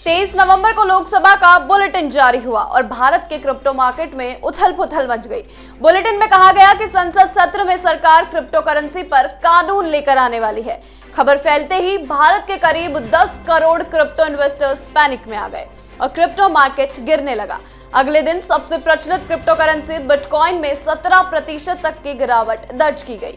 23 नवंबर को लोकसभा का बुलेटिन जारी हुआ और भारत के क्रिप्टो मार्केट में उथल-पुथल मच गई। बुलेटिन में कहा गया कि संसद सत्र में सरकार क्रिप्टो करेंसी पर कानून लेकर आने वाली है। खबर फैलते ही भारत के करीब 10 करोड़ क्रिप्टो इन्वेस्टर्स पैनिक में आ गए और क्रिप्टो मार्केट गिरने लगा। अगले दिन सबसे प्रचलित क्रिप्टो करेंसी बिटकॉइन में 17% तक की गिरावट दर्ज की गई।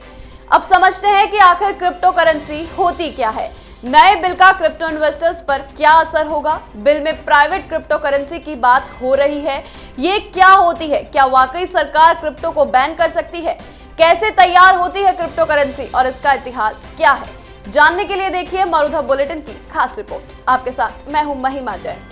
अब समझते हैं कि आखिर क्रिप्टो करेंसी होती क्या है, नए बिल का क्रिप्टो इन्वेस्टर्स पर क्या असर होगा। बिल में प्राइवेट क्रिप्टो करेंसी की बात हो रही है, ये क्या होती है, क्या वाकई सरकार क्रिप्टो को बैन कर सकती है, कैसे तैयार होती है क्रिप्टो करेंसी और इसका इतिहास क्या है, जानने के लिए देखिए मरुधा बुलेटिन की खास रिपोर्ट। आपके साथ मैं हूं महिमा जैन।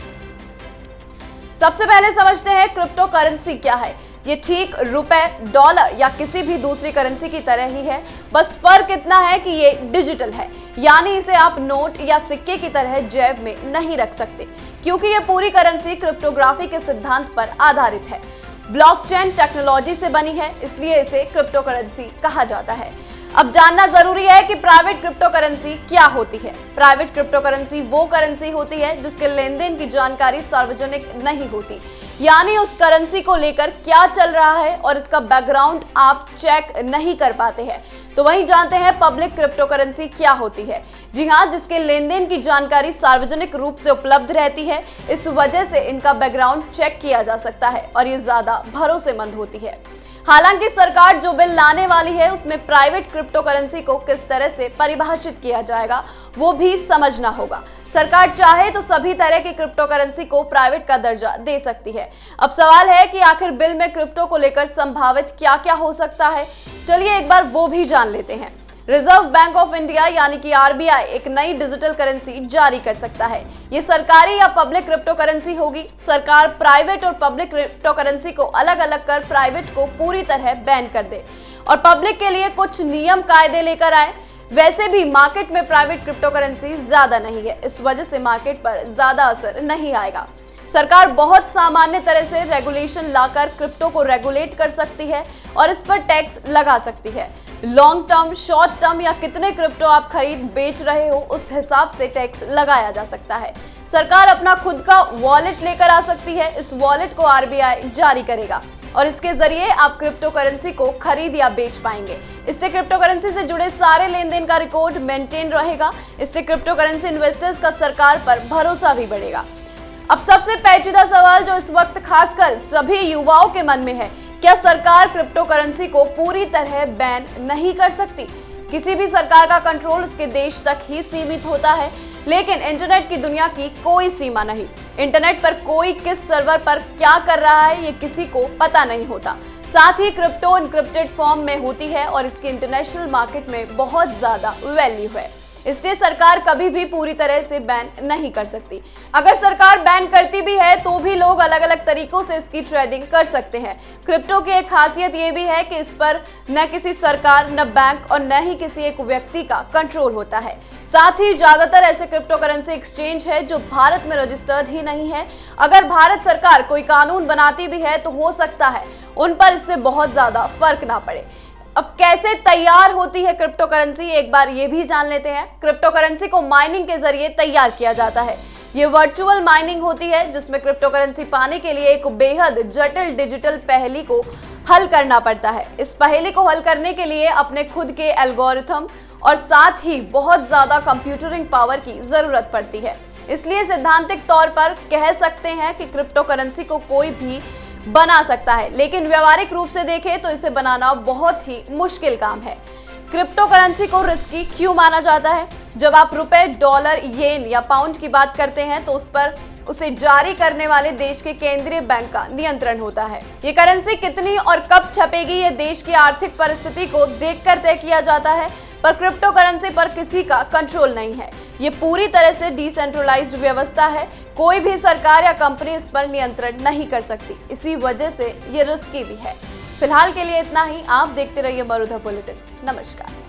सबसे पहले समझते हैं क्रिप्टो करेंसी क्या है। ये ठीक रुपए, डॉलर या किसी भी दूसरी करेंसी की तरह ही है, बस फर्क इतना है कि ये डिजिटल है, यानी इसे आप नोट या सिक्के की तरह जेब में नहीं रख सकते, क्योंकि ये पूरी करेंसी क्रिप्टोग्राफी के सिद्धांत पर आधारित है। ब्लॉकचेन टेक्नोलॉजी से बनी है, इसलिए इसे क्रिप्टो करेंसी कहा जाता है। अब जानना जरूरी है कि प्राइवेट क्रिप्टो करेंसी क्या होती है। प्राइवेट क्रिप्टो करेंसी वो करेंसी होती है जिसके लेन देन की जानकारी सार्वजनिक नहीं होती, यानी उस करेंसी को लेकर क्या चल रहा है और इसका बैकग्राउंड आप चेक नहीं कर पाते हैं। तो वहीं जानते हैं पब्लिक क्रिप्टो करेंसी क्या होती है। जी हाँ, जिसके लेन देन की जानकारी सार्वजनिक रूप से उपलब्ध रहती है, इस वजह से इनका बैकग्राउंड चेक किया जा सकता है और ये ज्यादा भरोसेमंद होती है। हालांकि सरकार जो बिल लाने वाली है उसमें प्राइवेट क्रिप्टो करेंसी को किस तरह से परिभाषित किया जाएगा वो भी समझना होगा। सरकार चाहे तो सभी तरह की क्रिप्टो करेंसी को प्राइवेट का दर्जा दे सकती है। अब सवाल है कि आखिर बिल में क्रिप्टो को लेकर संभावित क्या क्या हो सकता है, चलिए एक बार वो भी जान लेते हैं। रिजर्व बैंक ऑफ इंडिया यानी कि आरबीआई एक नई डिजिटल करेंसी जारी कर सकता है। ये सरकारी या पब्लिक क्रिप्टो करेंसी होगी। सरकार प्राइवेट और पब्लिक क्रिप्टो करेंसी को अलग अलग कर प्राइवेट को पूरी तरह बैन कर दे और पब्लिक के लिए कुछ नियम कायदे लेकर आए। वैसे भी मार्केट में प्राइवेट क्रिप्टो करेंसी ज्यादा नहीं है, इस वजह से मार्केट पर ज्यादा असर नहीं आएगा। सरकार बहुत सामान्य तरह से रेगुलेशन लाकर क्रिप्टो को रेगुलेट कर सकती है और इस पर टैक्स लगा सकती है। लॉन्ग टर्म, शॉर्ट टर्म या कितने क्रिप्टो आप खरीद बेच रहे हो उस हिसाब से टैक्स लगाया जा सकता है। सरकार अपना खुद का वॉलेट लेकर आ सकती है, इस वॉलेट को आरबीआई जारी करेगा और इसके जरिए आप क्रिप्टो करेंसी को खरीद या बेच पाएंगे। इससे क्रिप्टो करेंसी से जुड़े सारे लेन देन का रिकॉर्ड मेंटेन रहेगा। इससे क्रिप्टो करेंसी इन्वेस्टर्स का सरकार पर भरोसा भी बढ़ेगा। अब सबसे पेचीदा सवाल जो इस वक्त खासकर सभी युवाओं के मन में है, क्या सरकार क्रिप्टो करेंसी को पूरी तरह बैन नहीं कर सकती? किसी भी सरकार का कंट्रोल उसके देश तक ही सीमित होता है, लेकिन इंटरनेट की दुनिया की कोई सीमा नहीं। इंटरनेट पर कोई किस सर्वर पर क्या कर रहा है ये किसी को पता नहीं होता। साथ ही क्रिप्टो इनक्रिप्टेड फॉर्म में होती है और इसकी इंटरनेशनल मार्केट में बहुत ज्यादा वैल्यू है, इसलिए सरकार कभी भी पूरी तरह से बैन नहीं कर सकती। अगर सरकार बैन करती भी है तो भी लोग अलग अलग तरीकों से इसकी ट्रेडिंग कर सकते हैं। क्रिप्टो की एक खासियत ये भी है कि इस पर न किसी सरकार, न बैंक और न ही किसी एक व्यक्ति का कंट्रोल होता है। साथ ही ज्यादातर ऐसे क्रिप्टो करेंसी एक्सचेंज है जो भारत में रजिस्टर्ड ही नहीं है। अगर भारत सरकार कोई कानून बनाती भी है तो हो सकता है उन पर इससे बहुत ज्यादा फर्क ना पड़े। अब कैसे तैयार होती है क्रिप्टो करेंसी, एक बार ये भी जान लेते हैं। क्रिप्टो करेंसी को माइनिंग के जरिए तैयार किया जाता है। ये वर्चुअल माइनिंग होती है जिसमें क्रिप्टो करेंसी पाने के लिए एक बेहद जटिल डिजिटल पहेली को हल करना पड़ता है। इस पहेली को हल करने के लिए अपने खुद के एल्गोरिथम और साथ ही बहुत ज्यादा कंप्यूटरिंग पावर की जरूरत पड़ती है। इसलिए सैद्धांतिक तौर पर कह सकते हैं कि क्रिप्टो करेंसी को कोई भी बना सकता है, लेकिन व्यवहारिक रूप से देखें तो इसे बनाना बहुत ही मुश्किल काम है। क्रिप्टो करेंसी को रिस्की क्यों माना जाता है? जब आप रुपए, डॉलर, येन या पाउंड की बात करते हैं तो उस पर उसे जारी करने वाले देश के केंद्रीय बैंक का नियंत्रण होता है। ये करेंसी कितनी और कब छपेगी ये देश की आर्थिक परिस्थिति को देखकर तय किया जाता है, पर क्रिप्टो करेंसी पर किसी का कंट्रोल नहीं है। ये पूरी तरह से डिसेंट्रलाइज्ड व्यवस्था है, कोई भी सरकार या कंपनी इस पर नियंत्रण नहीं कर सकती। इसी वजह से ये रिस्की भी है। फिलहाल के लिए इतना ही। आप देखते रहिए मरुधा बुलेटिन। नमस्कार।